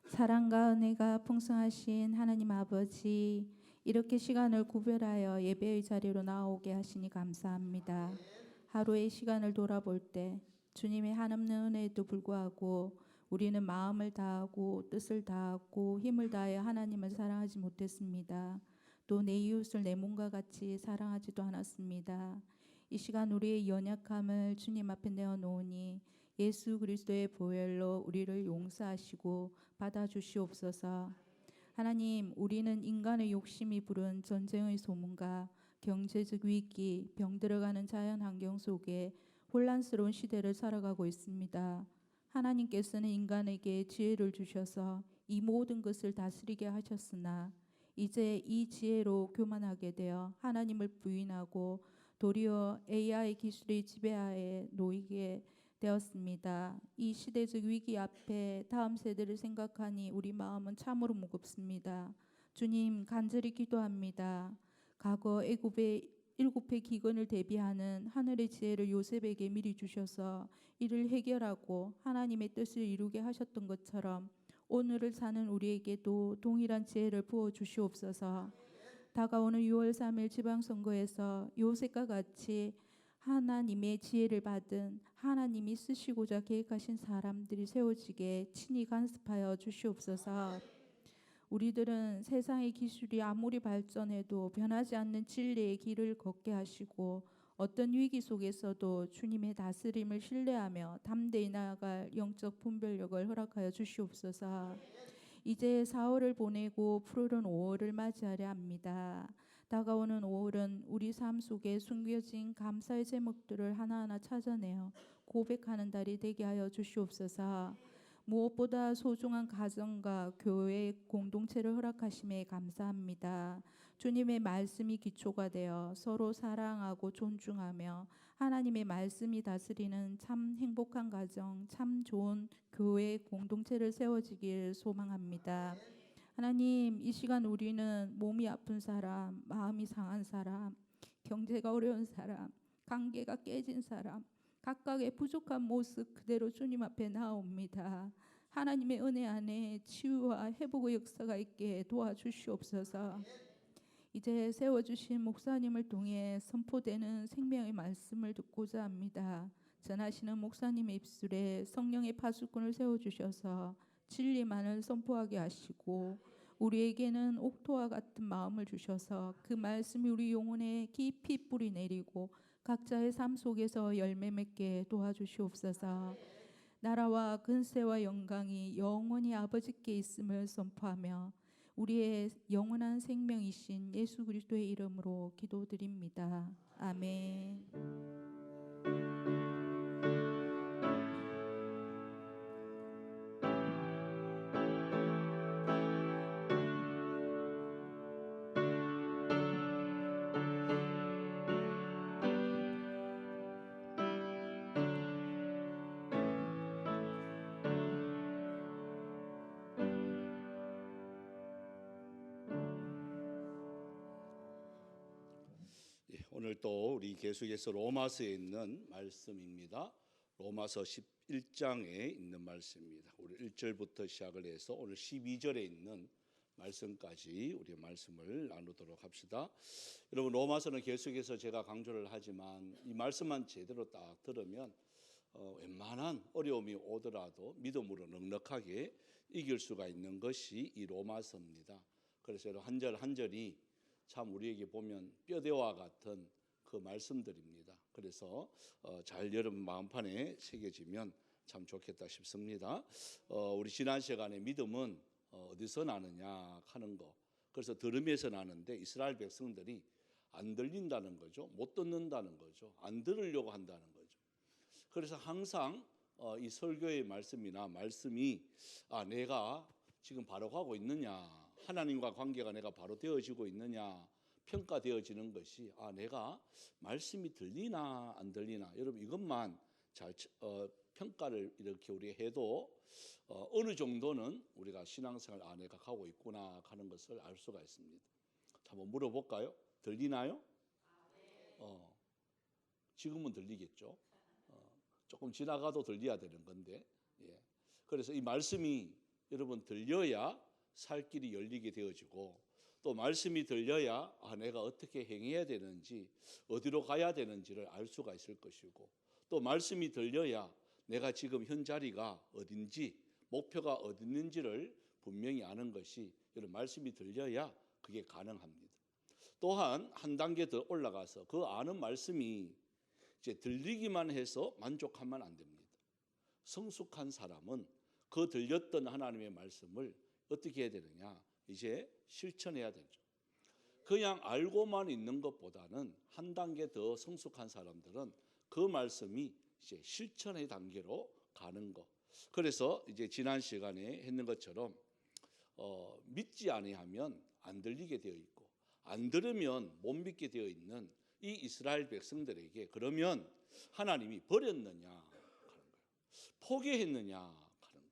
사랑과 은혜가 풍성하신 하나님 아버지, 이렇게 시간을 구별하여 예배의 자리로 나오게 하시니 감사합니다. 하루의 시간을 돌아볼 때 주님의 한없는 은혜에도 불구하고 우리는 마음을 다하고 뜻을 다하고 힘을 다하여 하나님을 사랑하지 못했습니다. 또 내 이웃을 내 몸과 같이 사랑하지도 않았습니다. 이 시간 우리의 연약함을 주님 앞에 내어놓으니 예수 그리스도의 보혈로 우리를 용서하시고 받아주시옵소서. 하나님, 우리는 인간의 욕심이 부른 전쟁의 소문과 경제적 위기, 병들어가는 자연 환경 속에 혼란스러운 시대를 살아가고 있습니다. 하나님께서는 인간에게 지혜를 주셔서 이 모든 것을 다스리게 하셨으나 이제 이 지혜로 교만하게 되어 하나님을 부인하고 도리어 AI 기술의 지배하에 놓이게 되었습니다. 이 시대적 위기 앞에 다음 세대를 생각하니 우리 마음은 참으로 무겁습니다. 주님, 간절히 기도합니다. 과거 애굽의 일곱 해 기근을 대비하는 하늘의 지혜를 요셉에게 미리 주셔서 이를 해결하고 하나님의 뜻을 이루게 하셨던 것처럼 오늘을 사는 우리에게도 동일한 지혜를 부어 주시옵소서. 다가오는 6월 3일 지방선거에서 요셉과 같이 하나님의 지혜를 받은 하나님이 쓰시고자 계획하신 사람들이 세워지게 친히 간섭하여 주시옵소서. 우리들은 세상의 기술이 아무리 발전해도 변하지 않는 진리의 길을 걷게 하시고 어떤 위기 속에서도 주님의 다스림을 신뢰하며 담대히 나아갈 영적 분별력을 허락하여 주시옵소서. 이제 4월을 보내고 푸르른 5월을 맞이하려 합니다. 다가오는 5월은 우리 삶 속에 숨겨진 감사의 제목들을 하나하나 찾아내어 고백하는 달이 되게 하여 주시옵소서. 무엇보다 소중한 가정과 교회 공동체를 허락하심에 감사합니다. 주님의 말씀이 기초가 되어 서로 사랑하고 존중하며 하나님의 말씀이 다스리는 참 행복한 가정, 참 좋은 교회 공동체를 세워지길 소망합니다. 하나님, 이 시간 우리는 몸이 아픈 사람, 마음이 상한 사람, 경제가 어려운 사람, 관계가 깨진 사람, 각각의 부족한 모습 그대로 주님 앞에 나옵니다. 하나님의 은혜 안에 치유와 회복의 역사가 있게 도와주시옵소서. 이제 세워주신 목사님을 통해 선포되는 생명의 말씀을 듣고자 합니다. 전하시는 목사님의 입술에 성령의 파수꾼을 세워주셔서 진리만을 선포하게 하시고 우리에게는 옥토와 같은 마음을 주셔서 그 말씀이 우리 영혼에 깊이 뿌리 내리고 각자의 삶 속에서 열매 맺게 도와주시옵소서. 나라와 근세와 영광이 영원히 아버지께 있음을 선포하며 우리의 영원한 생명이신 예수 그리스도의 이름으로 기도드립니다. 아멘. 오늘 또 우리 계속해서 로마서에 있는 말씀입니다. 로마서 11장에 있는 말씀입니다. 우리 1절부터 시작을 해서 오늘 12절에 있는 말씀까지 우리 말씀을 나누도록 합시다. 여러분, 로마서는 계속해서 제가 강조를 하지만 이 말씀만 제대로 딱 들으면 웬만한 어려움이 오더라도 믿음으로 넉넉하게 이길 수가 있는 것이 이 로마서입니다. 그래서 한 절 한 절이 참 우리에게 보면 뼈대와 같은 그 말씀들입니다. 그래서 잘 여러분 마음판에 새겨지면 참 좋겠다 싶습니다. 우리 지난 시간에 믿음은 어디서 나느냐 하는 거, 그래서 들음에서 나는데 이스라엘 백성들이 안 들린다는 거죠. 못 듣는다는 거죠. 안 들으려고 한다는 거죠. 그래서 항상 이 설교의 말씀이나 말씀이 내가 지금 바로 가고 있느냐, 하나님과 관계가 내가 바로 되어지고 있느냐 평가되어지는 것이 내가 말씀이 들리나 안 들리나, 여러분 이것만 잘 평가를 이렇게 우리 해도 어느 정도는 우리가 신앙생활 내가 가고 있구나 하는 것을 알 수가 있습니다. 한번 물어볼까요? 들리나요? 지금은 들리겠죠. 조금 지나가도 들려야 되는 건데, 그래서 이 말씀이 여러분 들려야 살 길이 열리게 되어지고 또 말씀이 들려야 내가 어떻게 행해야 되는지 어디로 가야 되는지를 알 수가 있을 것이고 또 말씀이 들려야 내가 지금 현 자리가 어딘지 목표가 어디 있는지를 분명히 아는 것이 여러분 말씀이 들려야 그게 가능합니다. 또한 한 단계 더 올라가서 그 아는 말씀이 이제 들리기만 해서 만족하면 안 됩니다. 성숙한 사람은 그 들렸던 하나님의 말씀을 어떻게 해야 되느냐? 이제 실천해야 되죠. 그냥 알고만 있는 것보다는 한 단계 더 성숙한 사람들은 그 말씀이 이제 실천의 단계로 가는 것. 그래서 이제 지난 시간에 했는 것처럼 믿지 아니하면 안 들리게 되어 있고 안 들으면 못 믿게 되어 있는 이 이스라엘 백성들에게 그러면 하나님이 버렸느냐 하는 거예요. 포기했느냐 하는 거예요.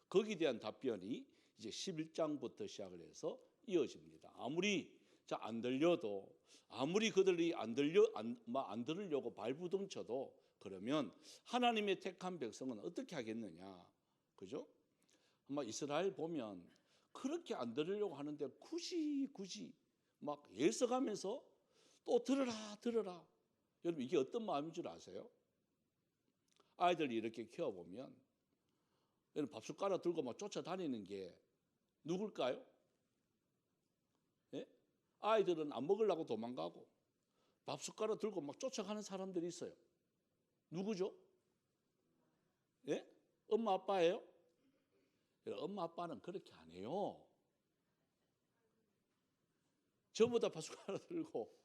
거기에 대한 답변이 이제 11장부터 시작을 해서 이어집니다. 아무리 안 들려도 아무리 그들이 안 들으려고 발부둥 쳐도 그러면 하나님의 택한 백성은 어떻게 하겠느냐. 그죠? 아마 이스라엘 보면 그렇게 안 들으려고 하는데 굳이 막 애써가면서 또 들어라. 여러분 이게 어떤 마음인 줄 아세요? 아이들이 이렇게 키워보면 여러분 밥숟가락 들고 막 쫓아다니는 게 누굴까요? 예? 아이들은 안 먹으려고 도망가고 밥숟가락 들고 막 쫓아가는 사람들이 있어요. 누구죠? 예? 엄마 아빠예요? 엄마 아빠는 그렇게 안 해요. 전부 다 밥숟가락 들고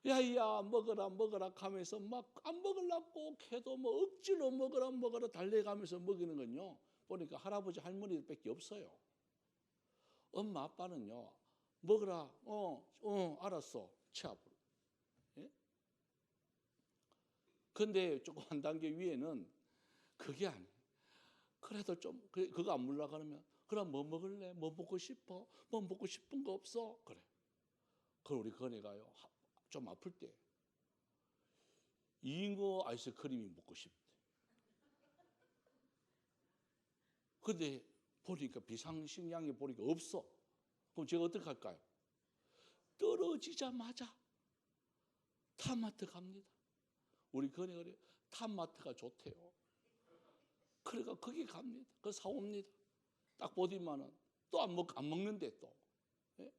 야야 먹어라 하면서 막 안 먹으려고 해도 뭐 억지로 먹어라 달래가면서 먹이는 건요. 보니까 할아버지 할머니들밖에 없어요. 엄마 아빠는요. 먹으라 알았어 치아부로. 예? 근데 조금 한 단계 위에는 그게 아니에요. 그래도 좀 그거 안 먹으려고 하면 그럼 뭐 먹을래? 뭐 먹고 싶어? 뭐 먹고 싶은 거 없어? 그래. 그럼 우리 건애가요 좀 아플 때 잉어 아이스크림이 먹고 싶대. 근데 보니까 비상식량이 보니까 없어. 그럼 제가 어떻게 할까요? 떨어지자마자 탑마트 갑니다. 우리 건애가 그래요. 탑마트가 좋대요. 그러니까 거기 갑니다. 그거 사옵니다. 딱 보더만은 또 안 먹는데 또. 예?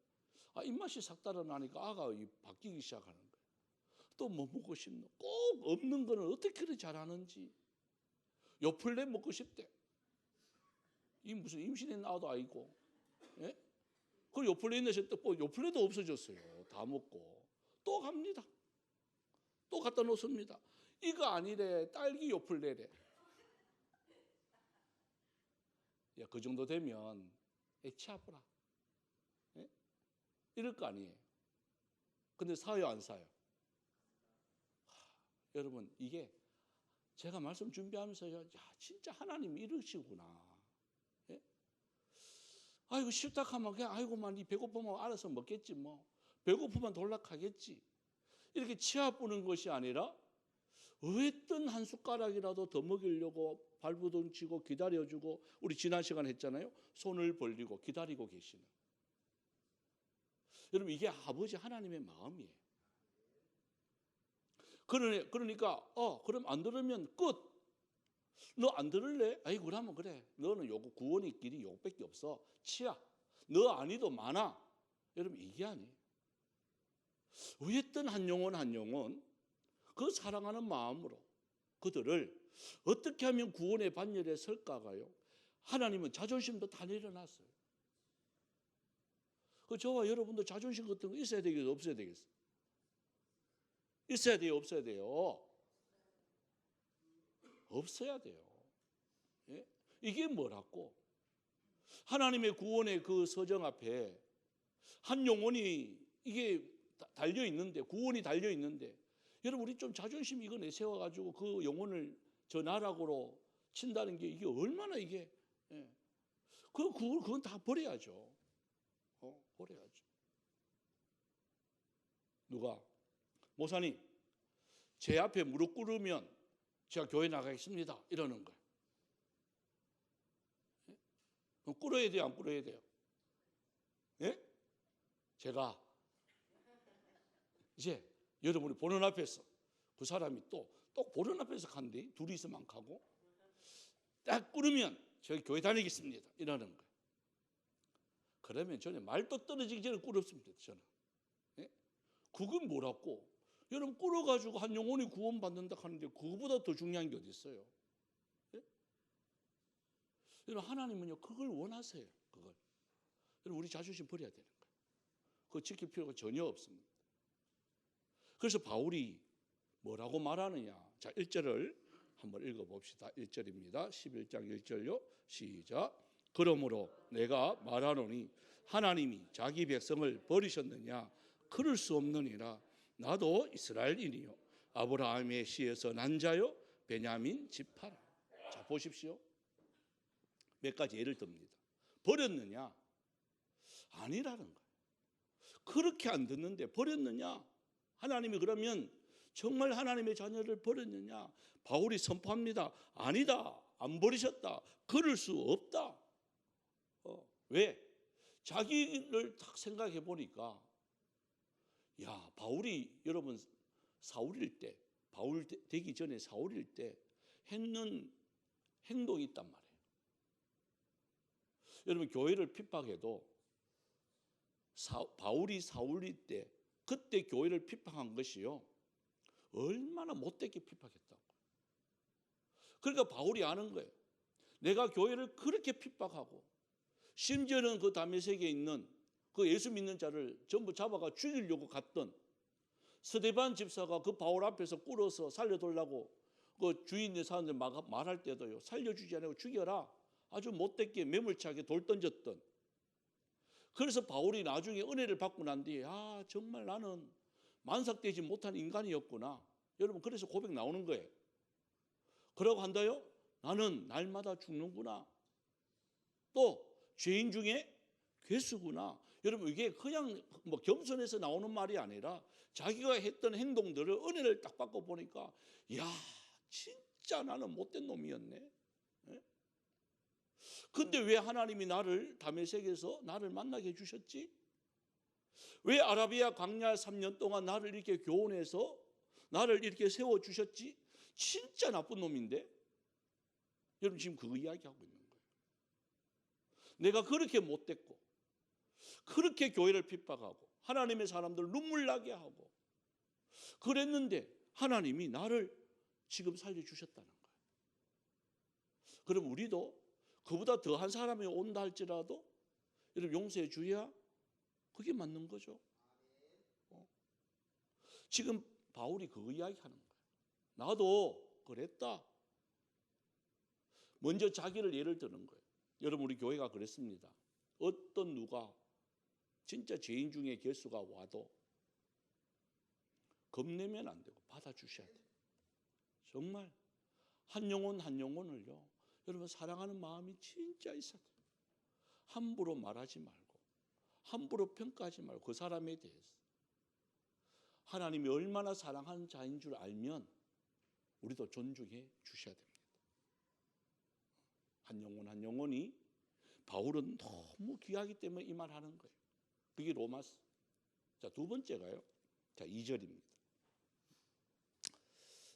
입맛이 싹 달아나니까 아가 바뀌기 시작하는 거예요. 또 뭐 먹고 싶노? 꼭 없는 거는 어떻게 그렇게 잘하는지. 요플레 먹고 싶대. 이 무슨 임신해 나와도 아니고. 예? 그 요플레 있는 또 요플레도 없어졌어요. 다 먹고. 또 갑니다. 또 갖다 놓습니다. 이거 아니래. 딸기 요플레래. 야, 그 정도 되면 치 아프라. 예? 이럴 거 아니에요. 근데 사요 안 사요? 여러분 이게 제가 말씀 준비하면서요. 야, 진짜 하나님이 이러시구나. 예? 아이고 싫다 하면 그냥 아이고만 이 배고프면 알아서 먹겠지 뭐. 배고프면 돌락하겠지. 이렇게 치 아프는 것이 아니라 어떤 한 숟가락이라도 더 먹이려고 발부둥 치고 기다려주고 우리 지난 시간에 했잖아요. 손을 벌리고 기다리고 계시는. 여러분 이게 아버지 하나님의 마음이에요. 그러니까 그럼 안 들으면 끝. 너 안 들을래? 아이 그러면 그래. 너는 요거 구원의 길이 요거밖에 없어. 치야. 너 아니도 많아. 여러분 이게 아니에요. 어떤 한 영혼 그 사랑하는 마음으로 그들을 어떻게 하면 구원의 반열에 설까가요. 하나님은 자존심도 다 내려놨어요. 저와 여러분도 자존심 같은 거 있어야 되겠어요? 없어야 되겠어요? 있어야 돼요? 없어야 돼요? 없어야 돼요. 예? 이게 뭐라고? 하나님의 구원의 그 서정 앞에 한 영혼이 이게 달려 있는데 구원이 달려 있는데 여러분 우리 좀 자존심 이거 내세워가지고 그 영혼을 저 나락으로 친다는 게 이게 얼마나 이게 그건 다 버려야죠. 버려야죠. 누가? 목사님 제 앞에 무릎 꿇으면 제가 교회 나가겠습니다. 이러는 거예요. 그럼 꿇어야 돼요, 안 꿇어야 돼요? 예? 제가 이제 여러분이 보는 앞에서 그 사람이 또 보는 앞에서 간대 둘이 있으면 가고 딱 꿇으면 저희 교회 다니겠습니다 이러는 거예요. 그러면 저는 말도 떨어지기 전에 꿇었습니다. 저는. 예? 그건 뭐라고? 여러분 꿇어가지고 한 영혼이 구원받는다 하는데 그거보다 더 중요한 게 어디 있어요? 예? 여러분 하나님은요 그걸 원하세요. 그걸. 여러분 우리 자존심 버려야 되는 거예요. 그거 지킬 필요가 전혀 없습니다. 그래서 바울이 뭐라고 말하느냐? 자, 1절을 한번 읽어봅시다. 1절입니다. 11장 1절요. 시작. 그러므로 내가 말하노니 하나님이 자기 백성을 버리셨느냐? 그럴 수 없느니라. 나도 이스라엘인이요 아브라함의 씨에서 난 자요 베냐민 지파라. 자, 보십시오. 몇 가지 예를 듭니다. 버렸느냐? 아니라는 거예요. 그렇게 안 듣는데 버렸느냐? 하나님이 그러면 정말 하나님의 자녀를 버렸느냐? 바울이 선포합니다. 아니다. 안 버리셨다. 그럴 수 없다. 왜? 자기를 딱 생각해 보니까 야, 바울이 여러분 사울일 때, 바울 되기 전에 사울일 때 했는 행동이 있단 말이에요. 여러분 교회를 핍박해도 바울이 사울일 때 그때 교회를 핍박한 것이요 얼마나 못되게 핍박했다고. 그러니까 바울이 아는 거예요. 내가 교회를 그렇게 핍박하고 심지어는 그 다메섹에 있는 그 예수 믿는 자를 전부 잡아가 죽이려고 갔던 스데반 집사가 그 바울 앞에서 꿇어서 살려달라고 그 주인의 사람들 말할 때도요 살려주지 않고 죽여라. 아주 못되게 매몰차게 돌 던졌던. 그래서 바울이 나중에 은혜를 받고 난 뒤에 아 정말 나는 만삭되지 못한 인간이었구나. 여러분 그래서 고백 나오는 거예요. 그러고 한다요. 나는 날마다 죽는구나. 또 죄인 중에 괴수구나. 여러분 이게 그냥 뭐 겸손해서 나오는 말이 아니라 자기가 했던 행동들을 은혜를 딱 받고 보니까 야 진짜 나는 못된 놈이었네. 근데 왜 하나님이 나를 다메섹에서 나를 만나게 해주셨지? 왜 아라비아 광야 3년 동안 나를 이렇게 교훈해서 나를 이렇게 세워주셨지? 진짜 나쁜 놈인데? 여러분 지금 그 이야기하고 있는 거예요. 내가 그렇게 못됐고 그렇게 교회를 핍박하고 하나님의 사람들 눈물 나게 하고 그랬는데 하나님이 나를 지금 살려주셨다는 거예요. 그럼 우리도 그보다 더한 사람이 온다 할지라도 여러분 용서해 주야 그게 맞는 거죠. 지금 바울이 그 이야기하는 거예요. 나도 그랬다. 먼저 자기를 예를 드는 거예요. 여러분 우리 교회가 그랬습니다. 어떤 누가 진짜 죄인 중에 개수가 와도 겁내면 안 되고 받아주셔야 돼요. 정말 한 영혼 한 영혼을요. 여러분 사랑하는 마음이 진짜 있어야 돼요. 함부로 말하지 말고 함부로 평가하지 말고 그 사람에 대해서 하나님이 얼마나 사랑하는 자인 줄 알면 우리도 존중해 주셔야 됩니다. 한 영혼 한 영혼이 바울은 너무 귀하기 때문에 이 말 하는 거예요. 그게 로마서. 자, 두 번째가요. 자, 2절입니다.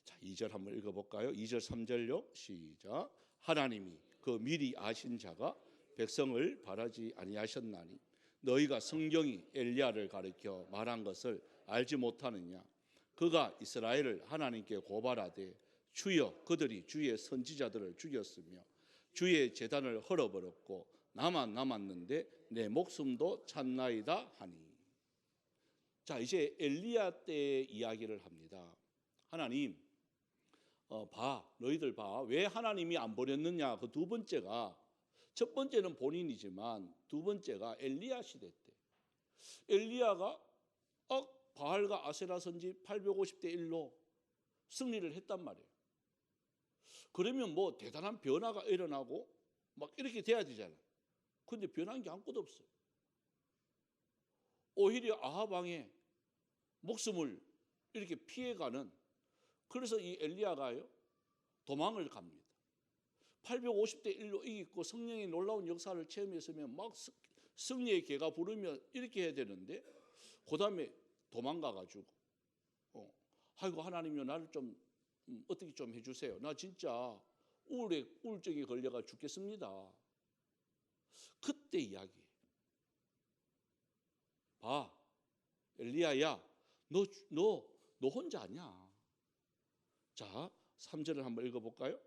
자, 2절 한번 읽어볼까요? 2절 3절요. 시작. 하나님이 그 미리 아신 자가 백성을 바라지 아니하셨나니 너희가 성경이 엘리야를 가리켜 말한 것을 알지 못하느냐. 그가 이스라엘을 하나님께 고발하되 주여 그들이 주의 선지자들을 죽였으며 주의 제단을 헐어버렸고 나만 남았는데 내 목숨도 찾나이다 하니. 자, 이제 엘리야 때의 이야기를 합니다. 하나님 너희들 봐. 왜 하나님이 안 버렸느냐. 그 두 번째가 첫 번째는 본인이지만 두 번째가 엘리야 시대 때 엘리야가 바알과 아세라 선지 850대 1로 승리를 했단 말이에요. 그러면 뭐 대단한 변화가 일어나고 막 이렇게 돼야 되잖아요. 그런데 변한 게 아무것도 없어요. 오히려 아합 왕의 목숨을 이렇게 피해가는. 그래서 이 엘리야가요 도망을 갑니다. 850대 1로 이기고 성령의 놀라운 역사를 체험했으면 막 승리의 개가 부르며 이렇게 해야 되는데 그 다음에 도망가가지고 아이고 하나님이요 나를 좀 어떻게 좀 해주세요. 나 진짜 우울증에 걸려가 죽겠습니다. 그때 이야기. 봐, 엘리야야, 너 혼자 아니야. 자, 3절을 한번 읽어볼까요?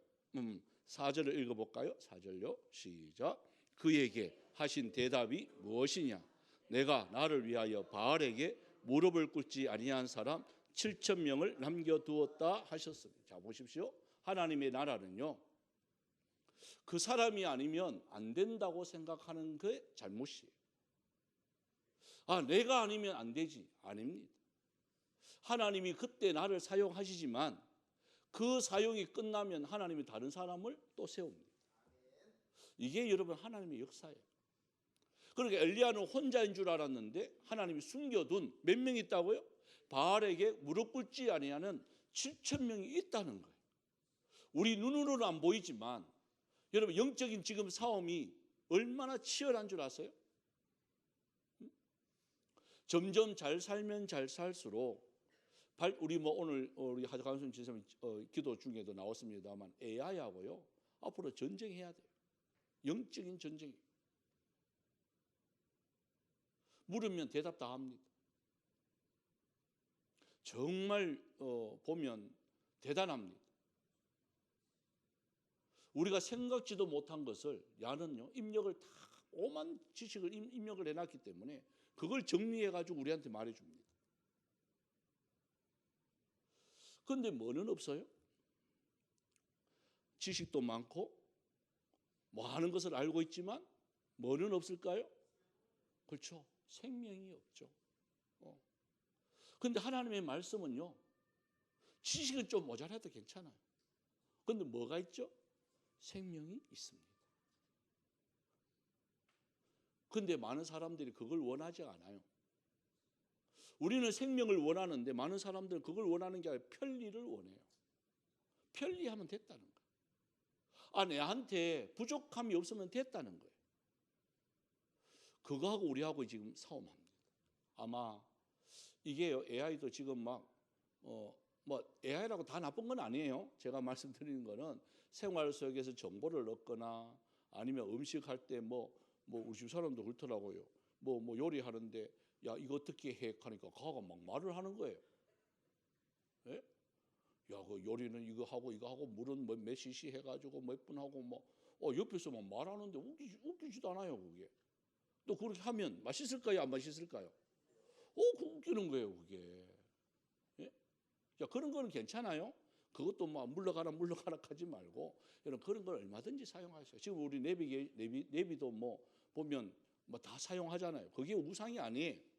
4절을 읽어볼까요? 4절요. 시작. 그에게 하신 대답이 무엇이냐? 내가 나를 위하여 바알에게 무릎을 꿇지 아니한 사람 7,000명을 남겨두었다 하셨습니다. 자, 보십시오. 하나님의 나라는요, 그 사람이 아니면 안 된다고 생각하는 게 잘못이에요. 내가 아니면 안 되지. 아닙니다. 하나님이 그때 나를 사용하시지만 그 사용이 끝나면 하나님이 다른 사람을 또 세웁니다. 이게 여러분 하나님의 역사예요. 그러니까 엘리야는 혼자인 줄 알았는데 하나님이 숨겨둔 몇 명 있다고요? 바알에게 무릎 꿇지 아니하는 7,000명이 있다는 거예요. 우리 눈으로는 안 보이지만 여러분 영적인 지금 싸움이 얼마나 치열한 줄 아세요? 점점 잘 살면 잘 살수록 우리 오늘 우리 하정강순 지사님 기도 중에도 나왔습니다만 AI하고요 앞으로 전쟁해야 돼요. 영적인 전쟁이. 물으면 대답 다 합니다. 정말 보면 대단합니다. 우리가 생각지도 못한 것을 야는요 입력을 다 오만 지식을 입력을 해놨기 때문에 그걸 정리해가지고 우리한테 말해줍니다. 그런데 뭐는 없어요? 지식도 많고 많은 것을 알고 있지만 뭐는 없을까요? 그렇죠. 생명이 없죠. 그런데 하나님의 말씀은요 지식은 좀 모자라도 괜찮아요. 그런데 뭐가 있죠? 생명이 있습니다. 그런데 많은 사람들이 그걸 원하지 않아요. 우리는 생명을 원하는데 많은 사람들은 그걸 원하는 게 아니라 편리를 원해요. 편리하면 됐다는 거예요. 내한테 부족함이 없으면 됐다는 거예요. 그거하고 우리하고 지금 싸움합니다. 아마 이게요 AI도 지금 AI라고 다 나쁜 건 아니에요. 제가 말씀드리는 거는 생활 속에서 정보를 얻거나 아니면 음식할 때 우리 집 사람도 그렇더라고요. 요리하는데 야 이거 어떻게 해 하니까 가가 막 말을 하는 거예요. 예? 야 그 요리는 이거 하고 물은 몇 cc 해가지고 몇 분 하고 옆에서 막 말하는데 웃기지도 않아요 그게. 또 그렇게 하면 맛있을까요 안 맛있을까요? 그 웃기는 거예요 그게. 예? 자 그런 거는 괜찮아요. 그것도 물러가라 하지 말고 여러분 그런 걸 얼마든지 사용하세요. 지금 우리 내비도 보면 다 사용하잖아요. 그게 우상이 아니에요.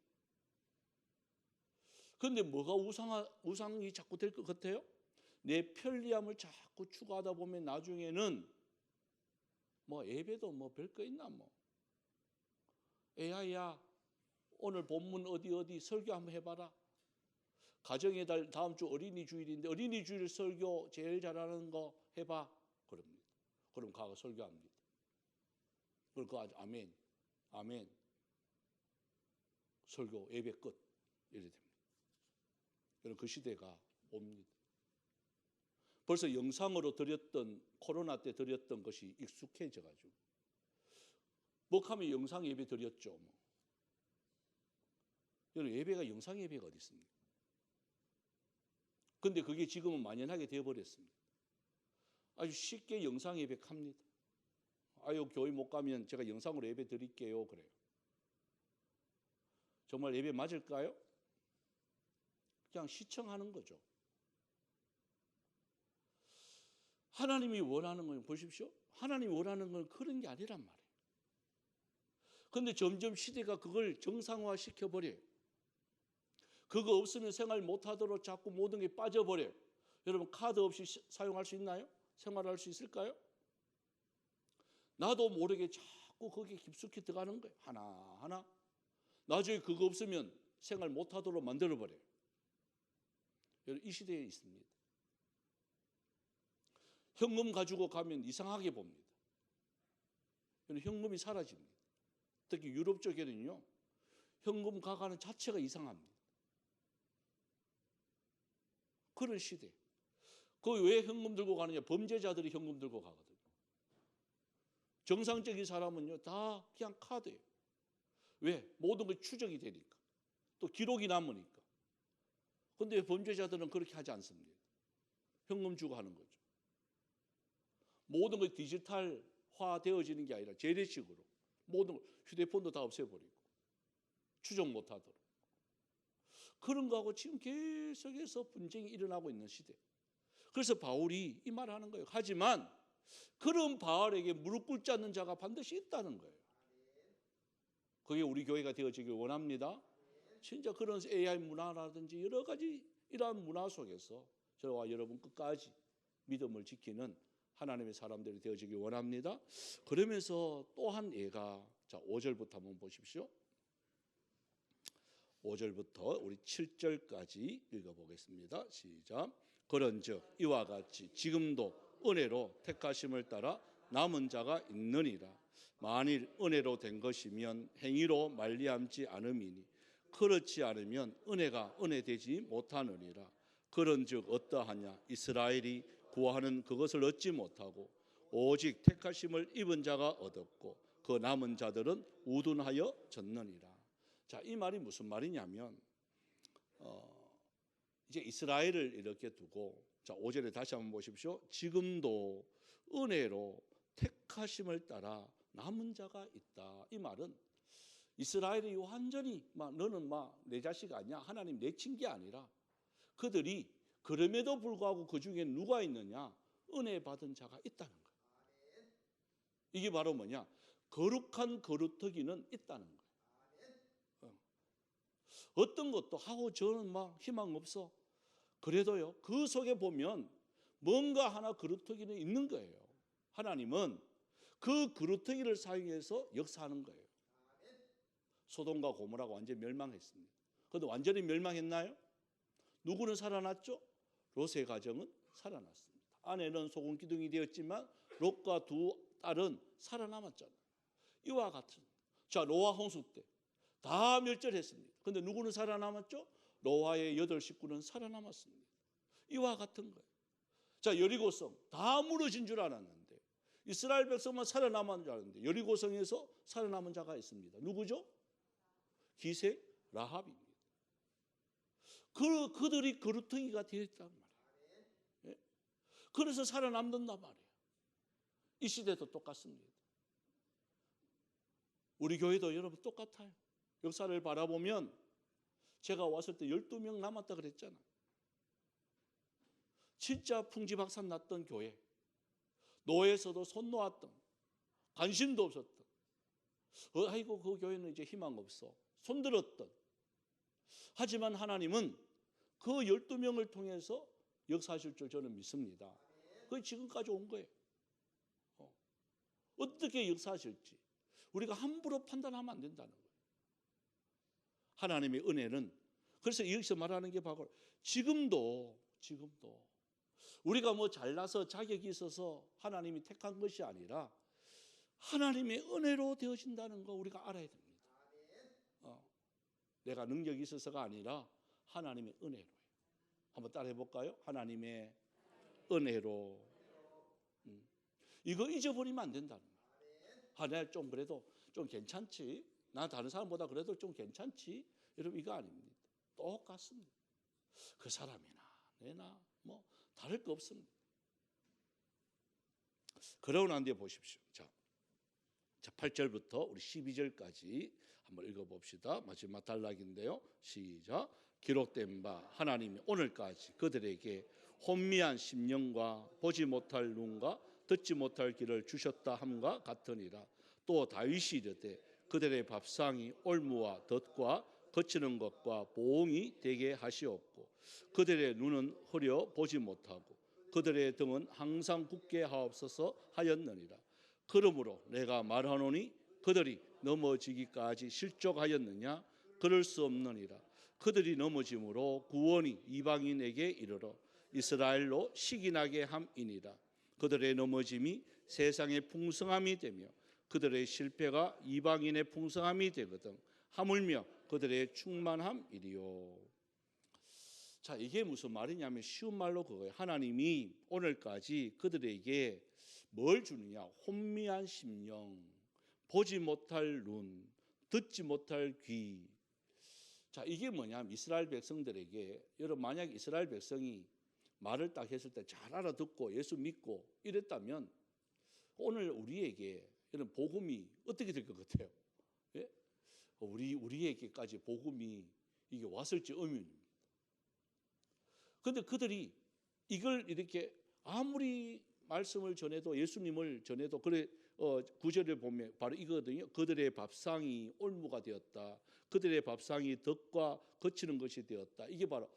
그런데 뭐가 우상이 자꾸 될 것 같아요? 내 편리함을 자꾸 추구하다 보면 나중에는 예배도 별거 있나 AI야 오늘 본문 어디 설교 한번 해봐라. 가정의 달 다음 주 어린이 주일인데 어린이 주일 설교 제일 잘하는 거 해봐. 그럽니다. 그럼 가서 설교합니다. 그럼 아멘 설교 예배 끝 이래 됩니다. 여러분 그 시대가 옵니다. 벌써 영상으로 드렸던 코로나 때 드렸던 것이 익숙해져가지고 목하면 영상 예배 드렸죠. 여러분 예배가 영상 예배가 어디 있습니까? 그런데 그게 지금은 만연하게 되어버렸습니다. 아주 쉽게 영상 예배합니다. 교회 못 가면 제가 영상으로 예배 드릴게요. 그래요. 정말 예배 맞을까요? 그냥 시청하는 거죠. 하나님이 원하는 건 보십시오. 하나님이 원하는 건 그런 게 아니란 말이에요. 그런데 점점 시대가 그걸 정상화시켜버려요. 그거 없으면 생활 못하도록 자꾸 모든 게 빠져버려요. 여러분 카드 없이 사용할 수 있나요? 생활할 수 있을까요? 나도 모르게 자꾸 거기에 깊숙이 들어가는 거예요. 하나하나. 나중에 그거 없으면 생활 못하도록 만들어버려요. 여러분 이 시대에 있습니다. 현금 가지고 가면 이상하게 봅니다. 현금이 사라집니다. 특히 유럽 쪽에는요, 현금 가가는 자체가 이상합니다. 그런 시대. 그 왜 현금 들고 가느냐? 범죄자들이 현금 들고 가거든요. 정상적인 사람은요, 다 그냥 카드예요. 왜? 모든 게 추적이 되니까. 또 기록이 남으니까. 그런데 범죄자들은 그렇게 하지 않습니다. 현금 주고 하는 거죠. 모든 게 디지털화 되어지는 게 아니라 재래식으로 모든 걸 휴대폰도 다 없애버리고 추적 못하도록. 그런 거하고 지금 계속해서 분쟁이 일어나고 있는 시대. 그래서 바울이 이 말을 하는 거예요. 하지만 그런 바울에게 무릎 꿇지 않는 자가 반드시 있다는 거예요. 그게 우리 교회가 되어지길 원합니다. 진짜 그런 AI 문화라든지 여러 가지 이러한 문화 속에서 저와 여러분 끝까지 믿음을 지키는 하나님의 사람들이 되어지길 원합니다. 그러면서 또 한 예가, 자 5절부터 한번 보십시오. 5절부터 우리 7절까지 읽어보겠습니다. 시작. 그런즉 이와 같이 지금도 은혜로 택하심을 따라 남은 자가 있느니라. 만일 은혜로 된 것이면 행위로 말미암지 않음이니 그렇지 않으면 은혜가 은혜되지 못하느니라. 그런즉 어떠하냐? 이스라엘이 구하는 그것을 얻지 못하고 오직 택하심을 입은 자가 얻었고 그 남은 자들은 우둔하여 졌느니라. 자, 이 말이 무슨 말이냐면 이제 이스라엘을 이렇게 두고, 자 5절에 다시 한번 보십시오. 지금도 은혜로 택하심을 따라 남은 자가 있다. 이 말은 이스라엘이 완전히 너는 내 자식 아니야, 하나님 내친 게 아니라 그들이 그럼에도 불구하고 그 중에 누가 있느냐? 은혜 받은 자가 있다는 거예요. 이게 바로 뭐냐? 거룩한 거루터기는 있다는 거예요. 어떤 것도 하고 저는 희망 없어. 그래도요, 그 속에 보면 뭔가 하나 거루터기는 있는 거예요. 하나님은 그 거루터기를 사용해서 역사하는 거예요. 소돔과 고모라가 완전히 멸망했습니다. 그런데 완전히 멸망했나요? 누구는 살아났죠? 롯의 가정은 살아났습니다. 아내는 소금 기둥이 되었지만 롯과 두 딸은 살아남았잖아요. 이와 같은, 자 노아 홍수 때 다 멸절했습니다. 그런데 누구는 살아남았죠? 노아의 8 식구는 살아남았습니다. 이와 같은 거예요. 자 여리고성 다 무너진 줄 알았는데 이스라엘 백성만 살아남은 줄 알았는데 여리고성에서 살아남은 자가 있습니다. 누구죠? 기생 라합입니다. 그들이 거루터기가 되었단 말이에요. 예? 그래서 살아남는단 말이에요. 이 시대도 똑같습니다. 우리 교회도 여러분 똑같아요. 역사를 바라보면 제가 왔을 때 12명 남았다 그랬잖아요. 진짜 풍지박산 났던 교회, 노예에서도 손 놓았던, 관심도 없었던, 아이고 그 교회는 이제 희망 없어, 손들었던. 하지만 하나님은 그 12명을 통해서 역사하실 줄 저는 믿습니다. 그게 지금까지 온 거예요. 어떻게 역사하실지 우리가 함부로 판단하면 안 된다는 거예요. 하나님의 은혜는, 그래서 여기서 말하는 게 바로 지금도 우리가 잘나서 자격이 있어서 하나님이 택한 것이 아니라 하나님의 은혜로 되어진다는 거 우리가 알아야 됩니다. 내가 능력이 있어서가 아니라 하나님의 은혜로예요. 한번 따라해 볼까요? 하나님의 은혜로. 이거 잊어버리면 안 된다는 거예요. 내가 좀 그래도 좀 괜찮지, 나 다른 사람보다 그래도 좀 괜찮지, 여러분 이거 아닙니다. 똑같습니다. 그 사람이나 내나 다를 거 없습니다. 그러고 난 뒤에 보십시오. 자 8절부터 우리 12절까지 한번 읽어봅시다. 마지막 단락인데요. 시작. 기록된 바 하나님이 오늘까지 그들에게 혼미한 심령과 보지 못할 눈과 듣지 못할 귀를 주셨다 함과 같으니라. 또 다윗이 이르되 그들의 밥상이 올무와 덫과 거치는 것과 보응이 되게 하시옵고 그들의 눈은 흐려 보지 못하고 그들의 등은 항상 굳게 하옵소서 하였느니라. 그러므로 내가 말하노니 그들이 넘어지기까지 실족하였느냐? 그럴 수 없느니라. 그들이 넘어짐으로 구원이 이방인에게 이르러 이스라엘로 시기나게 함이니라. 그들의 넘어짐이 세상의 풍성함이 되며 그들의 실패가 이방인의 풍성함이 되거든 하물며 그들의 충만함이리요. 자, 이게 무슨 말이냐면 쉬운 말로 그거예요. 하나님이 오늘까지 그들에게 뭘 주느냐? 혼미한 심령, 보지 못할 눈, 듣지 못할 귀. 자, 이게 뭐냐면 이스라엘 백성들에게, 여러분 만약 이스라엘 백성이 말을 딱 했을 때 잘 알아듣고 예수 믿고 이랬다면 오늘 우리에게 이런 복음이 어떻게 될 것 같아요? 예? 우리에게까지 복음이 이게 왔을지 의문입니다. 그런데 그들이 이걸 이렇게 아무리 말씀을 전해도 예수님을 전해도 그래 9절에 보면 바로 이거거든요. 그들의 밥상이 올무가 되었다. 그들의 밥상이 덕과 거치는 것이 되었다. 이게 바로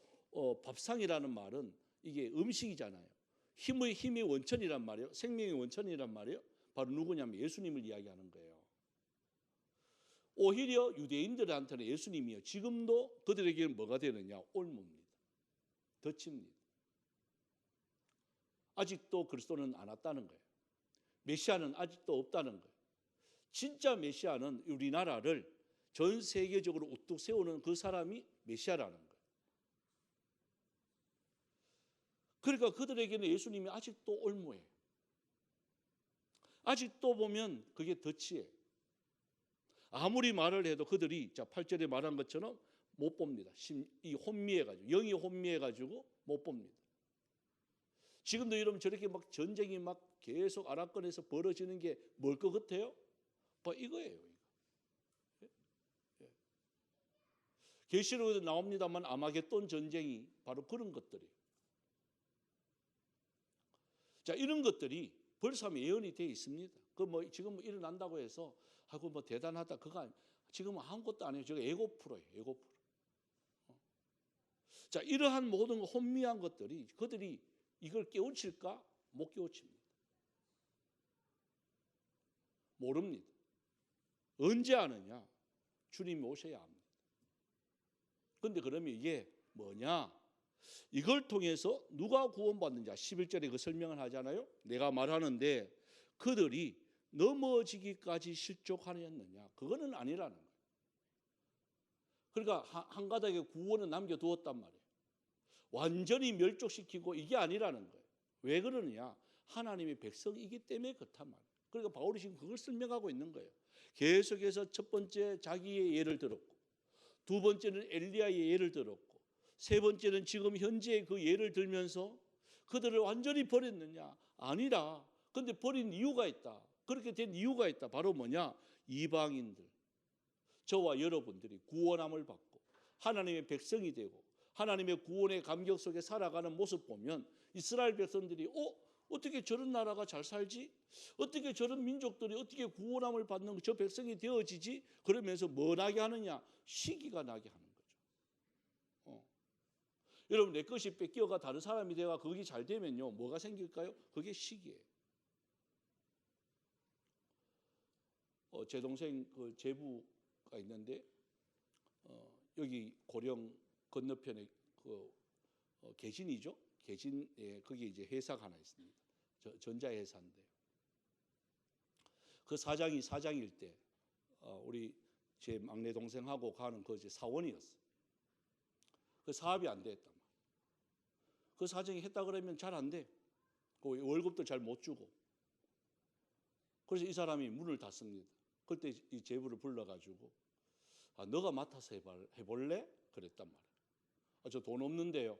밥상이라는 말은 이게 음식이잖아요. 힘의 원천이란 말이에요. 생명의 원천이란 말이에요. 바로 누구냐면 예수님을 이야기하는 거예요. 오히려 유대인들한테는 예수님이요. 지금도 그들에게는 뭐가 되느냐? 올무입니다. 덫입니다. 아직도 그리스도는 안 왔다는 거예요. 메시아는 아직도 없다는 거예요. 진짜 메시아는 우리나라를 전 세계적으로 우뚝 세우는 그 사람이 메시아라는 거예요. 그러니까 그들에게는 예수님이 아직도 올무예요. 아직도 보면 그게 덫이에요. 아무리 말을 해도 그들이 자 8절에 말한 것처럼 못 봅니다. 이 혼미해가지고 영이 혼미해가지고 못 봅니다. 지금도 여러분 저렇게 막 전쟁이 막 계속 아랍권에서 벌어지는 게 뭘 것 같아요? 뭐 이거예요. 계시록에도 나옵니다만 아마겟돈 전쟁이 바로 그런 것들이에요. 자, 이런 것들이 벌써 예언이 되어 있습니다. 그 뭐 지금 뭐 일어난다고 해서 하고 뭐 대단하다 그거 지금은 아무것도 아니에요. 저거 에고프로예요. 에고프로. 자, 이러한 모든 혼미한 것들이 그들이 이걸 깨우칠까? 못 깨우칩니다. 모릅니다. 언제 아느냐? 주님이 오셔야 합니다. 그런데 그러면 이게 뭐냐? 이걸 통해서 누가 구원받는자 11절에 그 설명을 하잖아요. 내가 말하는데 그들이 넘어지기까지 실족하였느냐? 그거는 아니라는 거예요. 그러니까 한 가닥의 구원은 남겨두었단 말이에요. 완전히 멸족시키고 이게 아니라는 거예요. 왜 그러느냐? 하나님의 백성이기 때문에 그렇단 말이에요. 그러니까 바울이 지금 그걸 설명하고 있는 거예요. 계속해서 첫 번째 자기의 예를 들었고 두 번째는 엘리야의 예를 들었고 세 번째는 지금 현재의 그 예를 들면서 그들을 완전히 버렸느냐? 아니라. 근데 버린 이유가 있다. 그렇게 된 이유가 있다. 바로 뭐냐? 이방인들, 저와 여러분들이 구원함을 받고 하나님의 백성이 되고 하나님의 구원의 감격 속에 살아가는 모습 보면 이스라엘 백성들이 어떻게 저런 나라가 잘 살지? 어떻게 저런 민족들이 어떻게 구원함을 받는 저 백성이 되어지지? 그러면서 뭐 나게 하느냐? 시기가 나게 하는 거죠. 여러분 내 것이 뺏겨가 다른 사람이 되어 그게 잘 되면요 뭐가 생길까요? 그게 시기예요. 제 동생 그 제부가 있는데 여기 고령 건너편에 그 계진이죠. 계진에 거기 이제 회사가 하나 있습니다. 전자회사인데 그 사장이 사장일 때 우리 제 막내 동생하고 가는 그 이제 사원이었어요. 그 사업이 안 됐단 말이에요. 그 사장이 했다 그러면 잘 안 돼. 그 월급도 잘 못 주고. 그래서 이 사람이 문을 닫습니다. 그때 이 제부를 불러가지고 너가 맡아서 해볼래? 그랬단 말이에요. 저 돈 없는데요.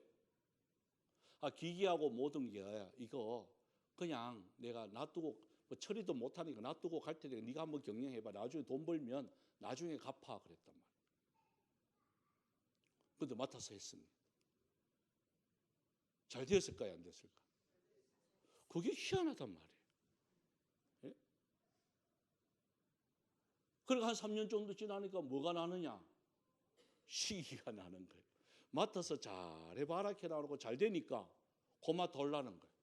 기기하고 모든 게 이거 그냥 내가 놔두고 뭐 처리도 못하니까 놔두고 갈 테니까 네가 한번 경영해봐. 나중에 돈 벌면 나중에 갚아 그랬단 말이에요. 그런데 맡아서 했습니다. 잘 되었을까요? 안 됐을까? 그게 희한하단 말이에요. 예? 그리고 한 3년 정도 지나니까 뭐가 나느냐? 시기가 나는 거예요. 맡아서 잘해봐라 캐나고 잘 되니까 고마 돌라는 거예요.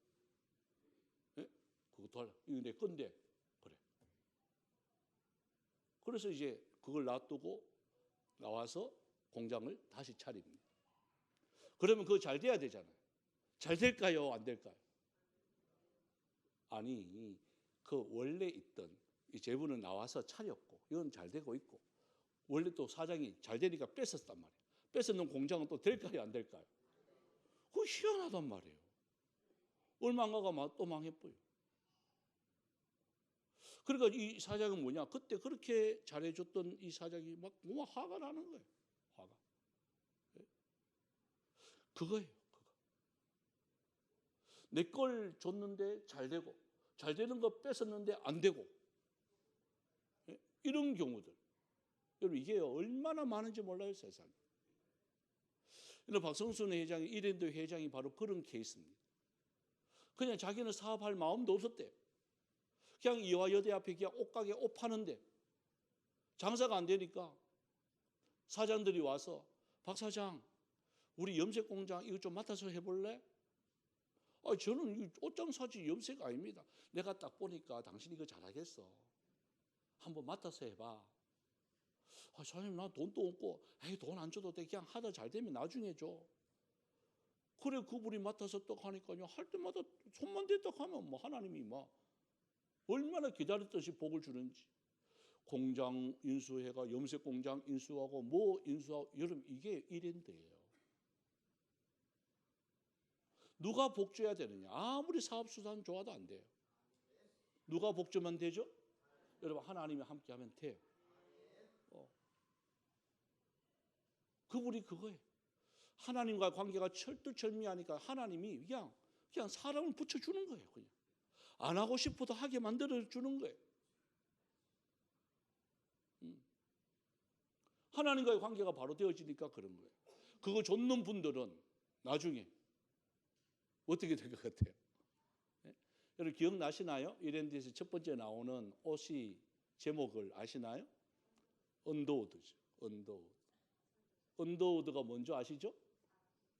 예? 그거 돌 이거 내 건데 그래. 그래서 이제 그걸 놔두고 나와서 공장을 다시 차립니다. 그러면 그거 잘 돼야 되잖아요. 잘 될까요? 안 될까요? 아니 그 원래 있던 이 제부는 나와서 차렸고 이건 잘 되고 있고 원래 또 사장이 잘 되니까 뺏었단 말이에요. 뺏었는 공장은 또 될까요 안 될까요? 그거 희한하단 말이에요. 얼마 안 가가 또 망해버려. 그러니까 이 사장은 뭐냐? 그때 그렇게 잘해줬던 이 사장이 막 화가 나는 거예요. 화가. 그거예요. 그거. 내 걸 줬는데 잘 되고 잘 되는 거 뺏었는데 안 되고 이런 경우들. 여러분 이게 얼마나 많은지 몰라요 세상에. 박성순 회장이 이랜드 회장이 바로 그런 케이스입니다. 그냥 자기는 사업할 마음도 없었대요. 그냥 이화여대 앞에 그냥 옷가게 옷 파는데 장사가 안 되니까 사장들이 와서 박 사장 우리 염색 공장 이거 좀 맡아서 해볼래? 저는 옷장 사지 염색 아닙니다. 내가 딱 보니까 당신이 이거 잘하겠어. 한번 맡아서 해봐. 사장님 나 돈도 없고 돈 안 줘도 돼. 그냥 하다 잘 되면 나중에 줘. 그래 그분이 맡아서 떡 하니까요. 할 때마다 손만 댔다 하면 뭐 하나님이 막 얼마나 기다렸듯이 복을 주는지. 공장 인수해가 염색 공장 인수하고 뭐 인수하고 여러분 이게 이랜드예요. 누가 복 줘야 되느냐? 아무리 사업 수단 좋아도 안 돼요. 누가 복 주면 되죠? 여러분 하나님이 함께하면 돼요. 그분이 그거예요. 하나님과 관계가 철두철미하니까 하나님이 그냥 사람을 붙여주는 거예요. 그냥 안 하고 싶어도 하게 만들어주는 거예요. 하나님과의 관계가 바로 되어지니까 그런 거예요. 그거 줬는 분들은 나중에 어떻게 될 것 같아요? 네? 여러분 기억나시나요? 이랜드에서 첫 번째 나오는 옷이 제목을 아시나요? 언더우드죠. 언더우드. 언더우드가 뭔지 아시죠?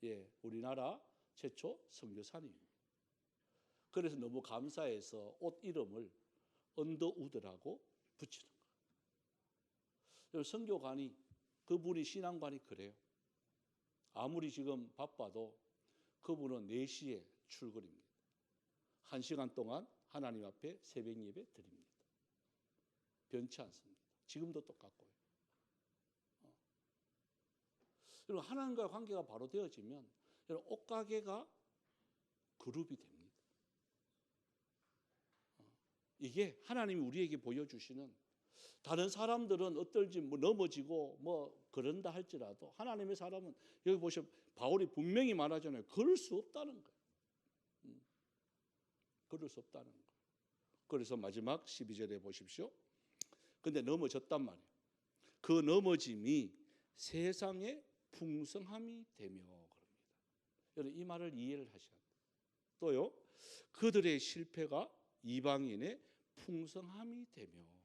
예, 우리나라 최초 선교사님입니다. 그래서 너무 감사해서 옷 이름을 언더우드라고 붙이는 거예요. 선교관이 그분이 신앙관이 그래요. 아무리 지금 바빠도 그분은 4시에 출근입니다. 1시간 동안 하나님 앞에 새벽 예배 드립니다. 변치 않습니다. 지금도 똑같고요. 그리고 하나님과의 관계가 바로 되어지면 옷가게가 그룹이 됩니다. 이게 하나님이 우리에게 보여주시는 다른 사람들은 어떨지 뭐 넘어지고 뭐 그런다 할지라도 하나님의 사람은 여기 보시면 바울이 분명히 말하잖아요. 그럴 수 없다는 거예요. 그럴 수 없다는 거예요. 그래서 마지막 12절에 보십시오. 근데 넘어졌단 말이에요. 그 넘어짐이 세상의 풍성함이 되며 그럽니다. 여러분 이 말을 이해를 하셔야 돼요. 또요. 그들의 실패가 이방인의 풍성함이 되며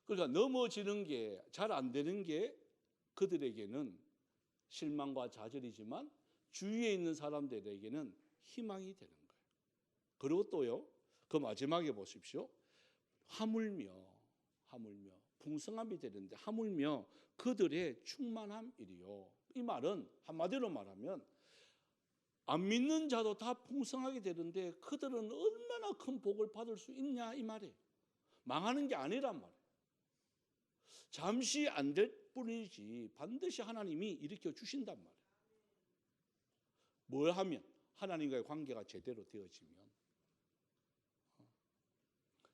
그러니까 넘어지는 게 잘 안 되는 게 그들에게는 실망과 좌절이지만 주위에 있는 사람들에게는 희망이 되는 거예요. 그리고 또요. 그 마지막에 보십시오. 하물며 풍성함이 되는데 하물며 그들의 충만함이리요. 이 말은 한마디로 말하면 안 믿는 자도 다 풍성하게 되는데 그들은 얼마나 큰 복을 받을 수 있냐 이 말이에요. 망하는 게 아니란 말이에요. 잠시 안 될 뿐이지 반드시 하나님이 일으켜 주신단 말이에요. 뭘 하면? 하나님과의 관계가 제대로 되어지면.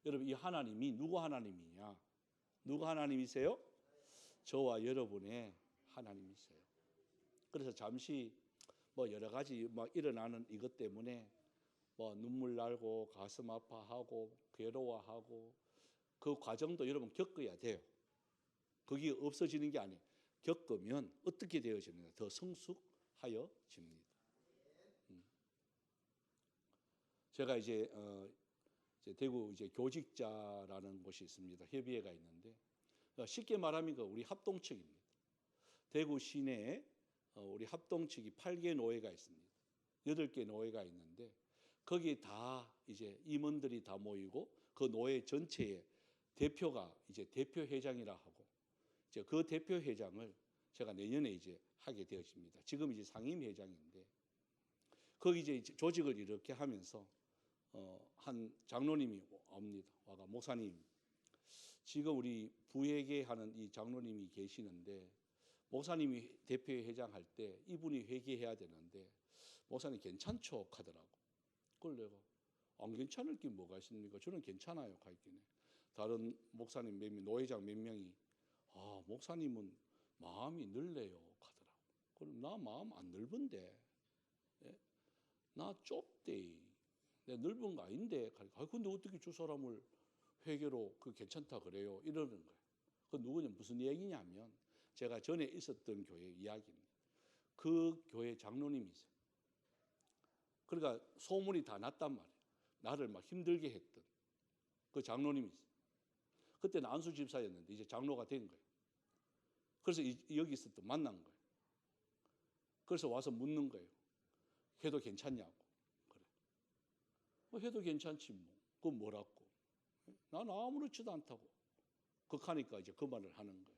여러분 이 하나님이 누구 하나님이냐? 누구 하나님이세요? 저와 여러분의 하나님이세요. 그래서 잠시 뭐 여러 가지 막 일어나는 이것 때문에 뭐 눈물 날고 가슴 아파하고 괴로워하고 그 과정도 여러분 겪어야 돼요. 그게 없어지는 게 아니에요. 겪으면 어떻게 되어지느냐? 더 성숙하여집니다. 제가 이제 대구 이제 교직자라는 곳이 있습니다. 협의회가 있는데 쉽게 말하면 우리 합동측입니다. 대구 시내에 우리 합동측이 8개 노회가 있습니다. 8개 노회가 있는데 거기 다 이제 임원들이 다 모이고 그 노회 전체의 대표가 이제 대표회장이라 하고 이제 그 대표회장을 제가 내년에 이제 하게 되었습니다. 지금 이제 상임회장인데 그 거기 이제 조직을 이렇게 하면서 한 장로님이 옵니다. 와가 목사님, 지금 우리 부회계 하는 이 장로님이 계시는데 목사님이 대표회 회장할 때 이분이 회계해야 되는데 목사님 괜찮죠? 하더라고. 그걸 내가 안 괜찮을 게 뭐가 있습니까? 저는 괜찮아요. 가있기는. 다른 목사님 몇 명, 노회장 몇 명이 목사님은 마음이 넓네요. 하더라고. 그럼 나 마음 안 넓은데, 예? 나 좁대. 내가 넓은 거 아닌데. 근데 어떻게 저 사람을 회계로 그 괜찮다 그래요? 이러는 거예요. 그 누구냐 무슨 얘기냐면 제가 전에 있었던 교회 이야기입니다. 그 교회 장로님이세요. 그러니까 소문이 다 났단 말이에요. 나를 막 힘들게 했던 그 장로님이세요. 그때는 안수 집사였는데 이제 장로가 된 거예요. 그래서 여기서 또 만난 거예요. 그래서 와서 묻는 거예요. 해도 괜찮냐고. 그래. 해도 괜찮지 뭐. 그건 뭐라고. 난 아무렇지도 않다고. 극하니까 이제 그 말을 하는 거예요.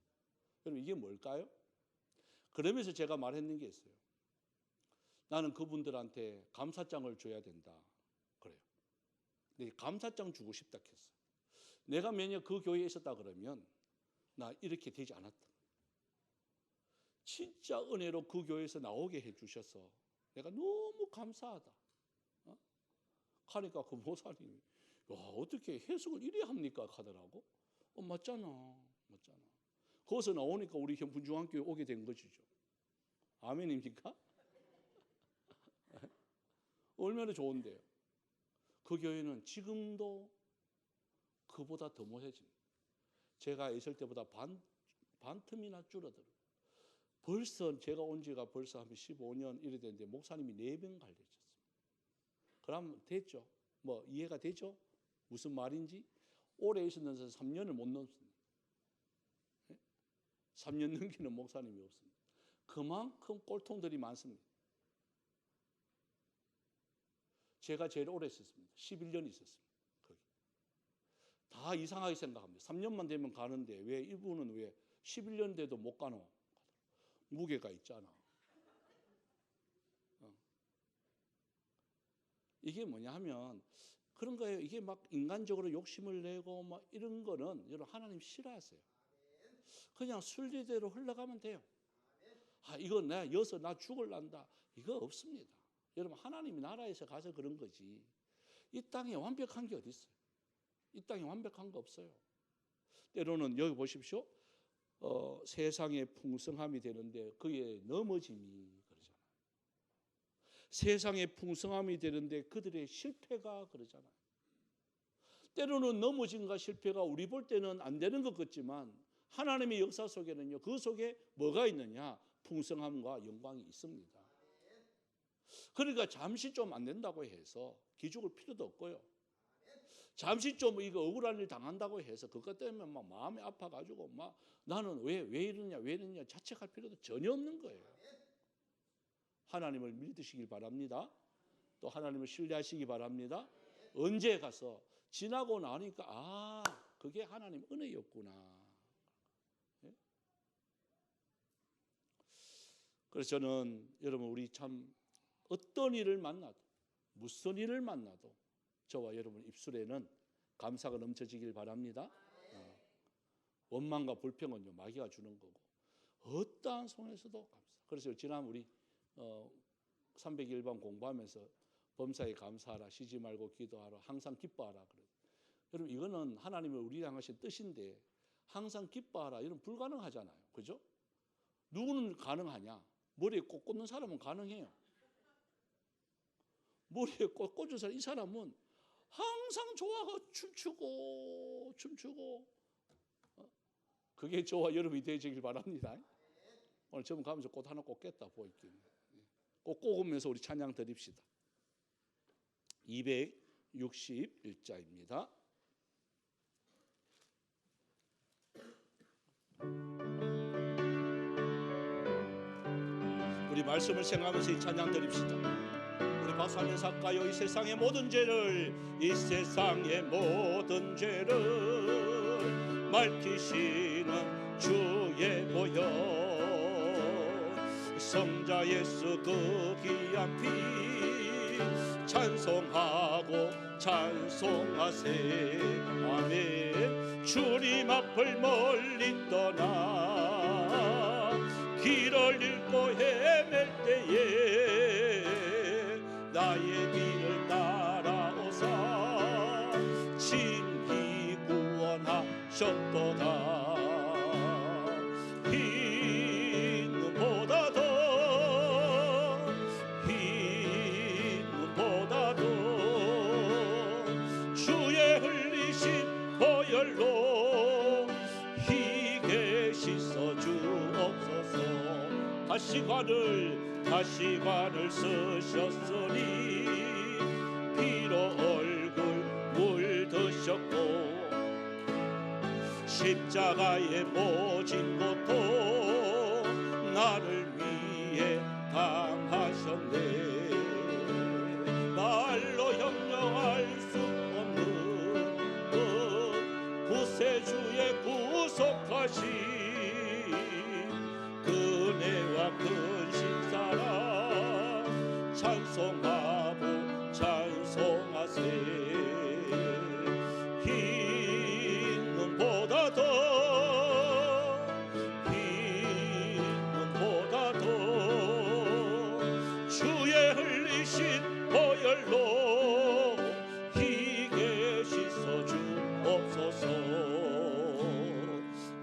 여러분 이게 뭘까요? 그러면서 제가 말했는 게 있어요. 나는 그분들한테 감사장을 줘야 된다. 그래요. 근데 감사장 주고 싶다 했어요. 내가 만약 그 교회에 있었다 그러면 나 이렇게 되지 않았다. 진짜 은혜로 그 교회에서 나오게 해주셔서 내가 너무 감사하다. 하니까 그 목사님이 어떻게 해석을 이래 합니까? 하더라고. 맞잖아. 거기서 나오니까 우리 현분중앙교회 오게 된 것이죠. 아멘입니까? 얼마나 좋은데요. 그 교회는 지금도 그보다 더 못해집니다. 제가 있을 때보다 반틈이나 줄어들어요. 벌써 제가 온 지가 벌써 한 15년 이래 됐는데 목사님이 4명 갈려졌습니다. 그럼 됐죠? 뭐 이해가 되죠? 무슨 말인지? 오래 있었는 데서 3년을 못 넘습니다. 3년 넘기는 목사님이 없습니다. 그만큼 꼴통들이 많습니다. 제가 제일 오래 있었습니다. 11년 있었습니다. 거기. 다 이상하게 생각합니다. 3년만 되면 가는데 왜 이분은 왜 11년 돼도 못 가노? 무게가 있잖아. 이게 뭐냐 하면 그런 거예요. 이게 막 인간적으로 욕심을 내고 막 이런 거는 여러분 하나님 싫어하세요. 그냥 순리대로 흘러가면 돼요. 이거 내가 여기서 나 죽을란다. 이거 없습니다. 여러분 하나님이 나라에서 가서 그런 거지. 이 땅에 완벽한 게 어디 있어요? 이 땅에 완벽한 거 없어요. 때로는 여기 보십시오. 세상의 풍성함이 되는데 그의 넘어짐이 그러잖아요. 세상의 풍성함이 되는데 그들의 실패가 그러잖아요. 때로는 넘어짐과 실패가 우리 볼 때는 안 되는 것 같지만 하나님의 역사 속에는요. 그 속에 뭐가 있느냐? 풍성함과 영광이 있습니다. 그러니까 잠시 좀 안 된다고 해서 기죽을 필요도 없고요. 잠시 좀 이거 억울한 일 당한다고 해서 그것 때문에 막 마음이 아파가지고 막 나는 왜 이러냐 자책할 필요도 전혀 없는 거예요. 하나님을 믿으시길 바랍니다. 또 하나님을 신뢰하시기 바랍니다. 언제 가서 지나고 나니까 그게 하나님 은혜였구나. 그래서 저는 여러분 우리 참 어떤 일을 만나도 무슨 일을 만나도 저와 여러분 입술에는 감사가 넘쳐지길 바랍니다. 원망과 불평은요 마귀가 주는 거고 어떠한 손에서도 감사. 그래서 지난 우리 301번 공부하면서 범사에 감사하라, 쉬지 말고 기도하라, 항상 기뻐하라 그래요. 여러분 이거는 하나님을 우리 향하신 뜻인데 항상 기뻐하라 이건 불가능하잖아요. 그죠? 누구는 가능하냐? 머리에 꽃 꽂는 사람은 가능해요. 머리에 꽃 꽂은 사람, 이 사람은 항상 좋아가 춤추고 그게 저와 여러분이 되시길 바랍니다. 오늘 저분 가면서 꽃 하나 꽂겠다 보이긴. 꽃 꽂으면서 우리 찬양 드립시다. 261자입니다. 우리 말씀을 생각하면서 이 찬양 드립시다. 우리 박수하면서 할까요? 이 세상의 모든 죄를 맑히시는 주의 보혈 성자 예수 그 귀한 피 찬송하고 찬송하세. 아멘. 주님 앞을 멀리 떠나 길을 잃고 헤맬 때에 나의 길을 따라오사 진히 구원하셨도다. 흰 눈보다도 흰 눈보다도 주의 흘리신 보혈로 희게 씻어 주옵소서. 가시관을 쓰셨으니 피로 얼굴 물드셨고 십자가에 모진 고통 나를 위해 당하셨네. 말로 형용할 수 없는 구세주의 구속하신 그네와 근신 사랑 찬송하고 찬송하세. 흰 눈보다도 주의 흘리신 보혈로 희게 씻어 주옵소서.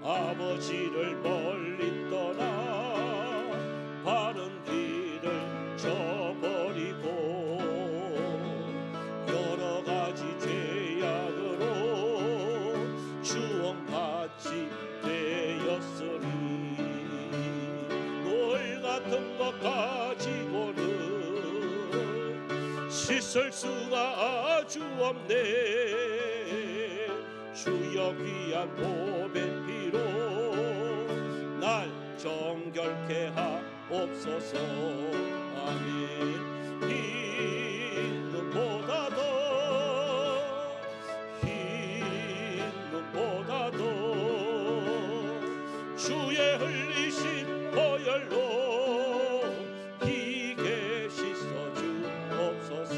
아버지를 멀리 떠나 바른 길을 저버리고 여러 가지 죄악으로 주원같이 되었으니 돌 같은 것 가지고는 씻을 수가 아주 없네. 주여 귀한 보배 피로 날 정결케 하옵소서. 아멘. 흰 눈보다도 주의 흘리신 보혈로 희게 씻어 주옵소서.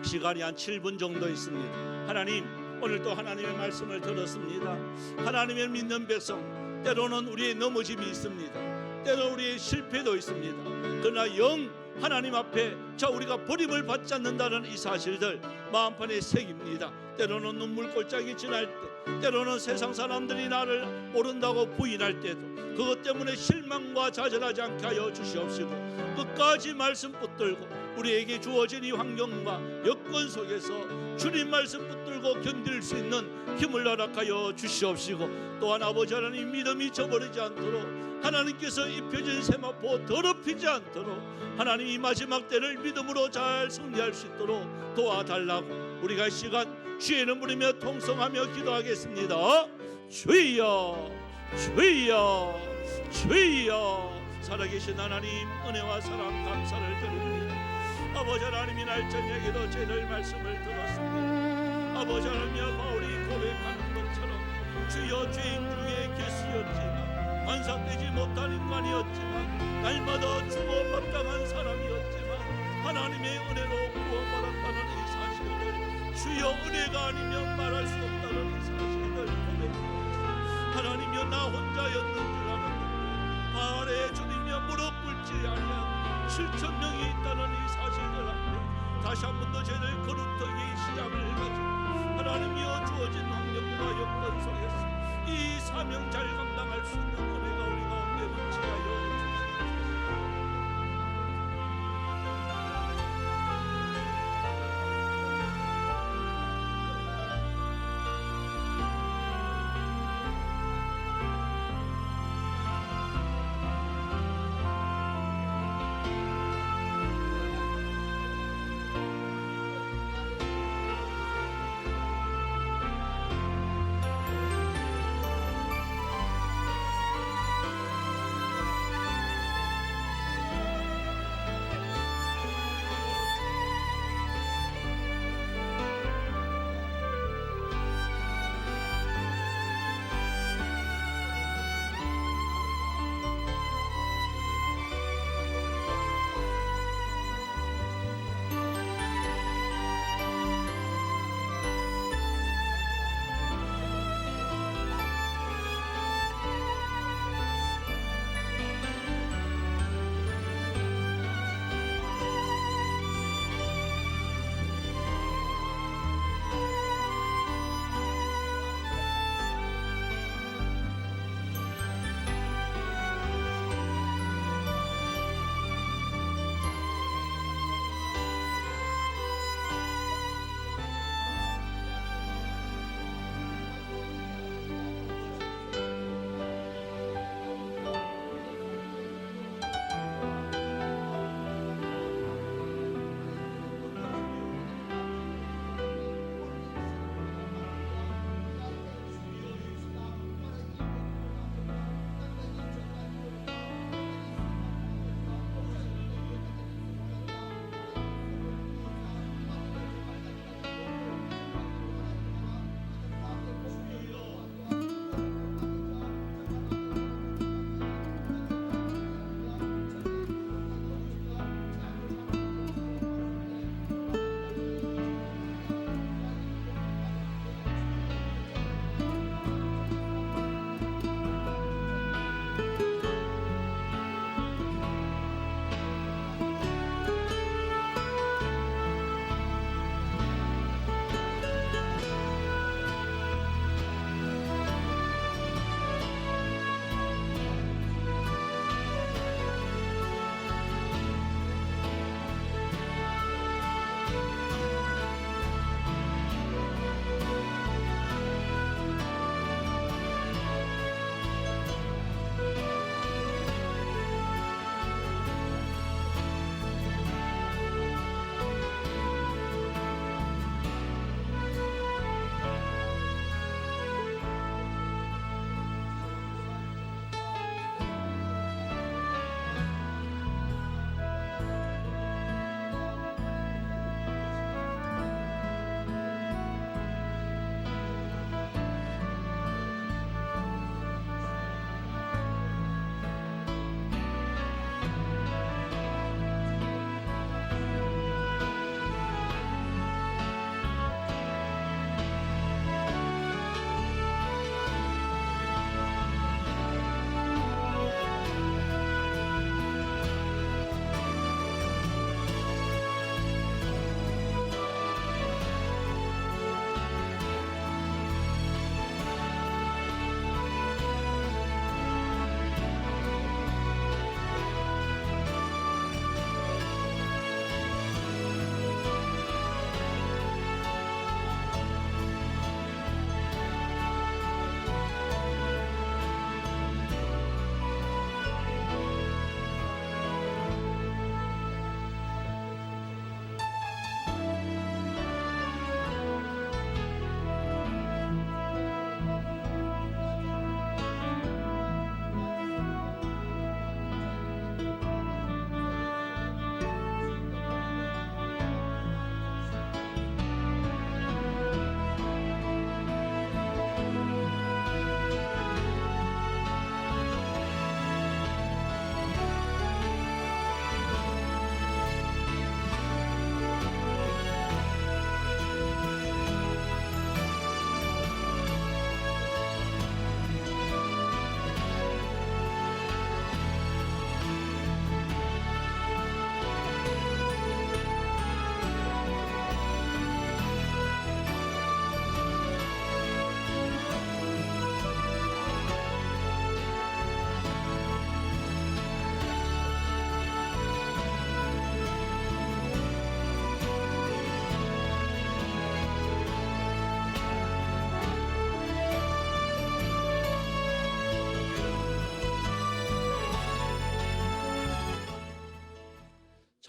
시간이 한 7분 정도 있습니다. 하나님, 오늘도 하나님의 말씀을 들었습니다. 하나님을 믿는 백성, 때로는 우리의 넘어짐이 있습니다. 때로 우리의 실패도 있습니다. 그러나 영 하나님 앞에 우리가 버림을 받지 않는다는 이 사실들 마음판에 새깁니다. 때로는 눈물골짜기 지날 때, 때로는 세상 사람들이 나를 모른다고 부인할 때도 그것 때문에 실망과 좌절하지 않게 하여 주시옵시고 끝까지 말씀 붙들고 우리에게 주어진 이 환경과 여건 속에서 주님 말씀 붙들고 견딜 수 있는 힘을 허락하여 주시옵시고 또한 아버지 하나님 믿음이 저버리지 않도록 하나님께서 입혀진 세마포 더럽히지 않도록 하나님 이 마지막 때를 믿음으로 잘 승리할 수 있도록 도와달라고 우리가 이 시간 주의 이름 부르며 통성하며 기도하겠습니다. 주여 주여 주여. 살아계신 하나님 은혜와 사랑 감사를 드립니다. 아버지 하나님이 날 저녁에도 죄를 말씀을 들었습니다. 아버지 하나님이여 바울이 고백하는 것처럼 주여 죄인 중에 계시였지만 완성되지 못한 인간이었지만 날마다 주어 마땅한 사람이었지만 하나님의 은혜로 구원받았다는 이 사실을 주여 은혜가 아니면 말할 수 없다는 이 사실을 고백합니다. 하나님이여 나 혼자였는 줄 알았는데 발에 주님이여 무릎 꿇지 아니한 7,000명이 있다는 이 사실을 앞에 다시 한 번 더 죄를 거룩하게 시작을 가지고 하나님이여 주어진 환경과 여건 속에서 이 사명 잘 감당할 수 있는 은혜가 우리 가운데 넘치하여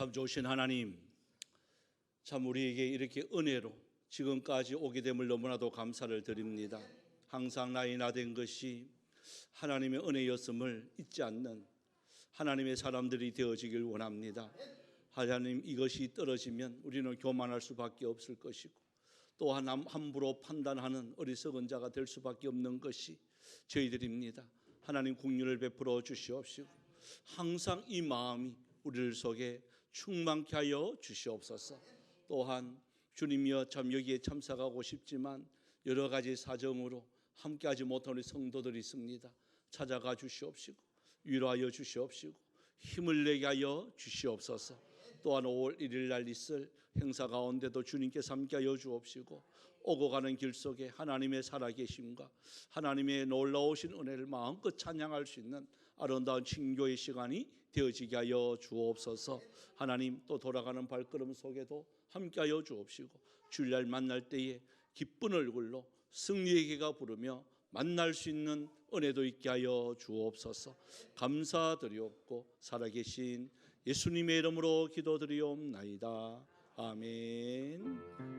참 좋으신 하나님, 참 우리에게 이렇게 은혜로 지금까지 오게 됨을 너무나도 감사를 드립니다. 항상 나의 나된 것이 하나님의 은혜였음을 잊지 않는 하나님의 사람들이 되어지길 원합니다. 하나님, 이것이 떨어지면 우리는 교만할 수밖에 없을 것이고, 또한 함부로 판단하는 어리석은 자가 될 수밖에 없는 것이 저희들입니다. 하나님, 긍휼을 베풀어 주시옵시고 항상 이 마음이 우리들 속에 충만케 하여 주시옵소서. 또한 주님이여, 참 여기에 참석하고 싶지만 여러 가지 사정으로 함께하지 못한 우리 성도들이 있습니다. 찾아가 주시옵시고 위로하여 주시옵시고 힘을 내게 하여 주시옵소서. 또한 5월 1일 날 있을 행사 가운데도 주님께서 함께하여 주옵시고 오고 가는 길 속에 하나님의 살아계심과 하나님의 놀라우신 은혜를 마음껏 찬양할 수 있는 아름다운 친교의 시간이 되어지게 하여 주옵소서. 하나님, 또 돌아가는 발걸음 속에도 함께하여 주옵시고 주일날 만날 때에 기쁜 얼굴로 승리의 기가 부르며 만날 수 있는 은혜도 있게 하여 주옵소서. 감사드리옵고 살아계신 예수님의 이름으로 기도드리옵나이다. 아멘.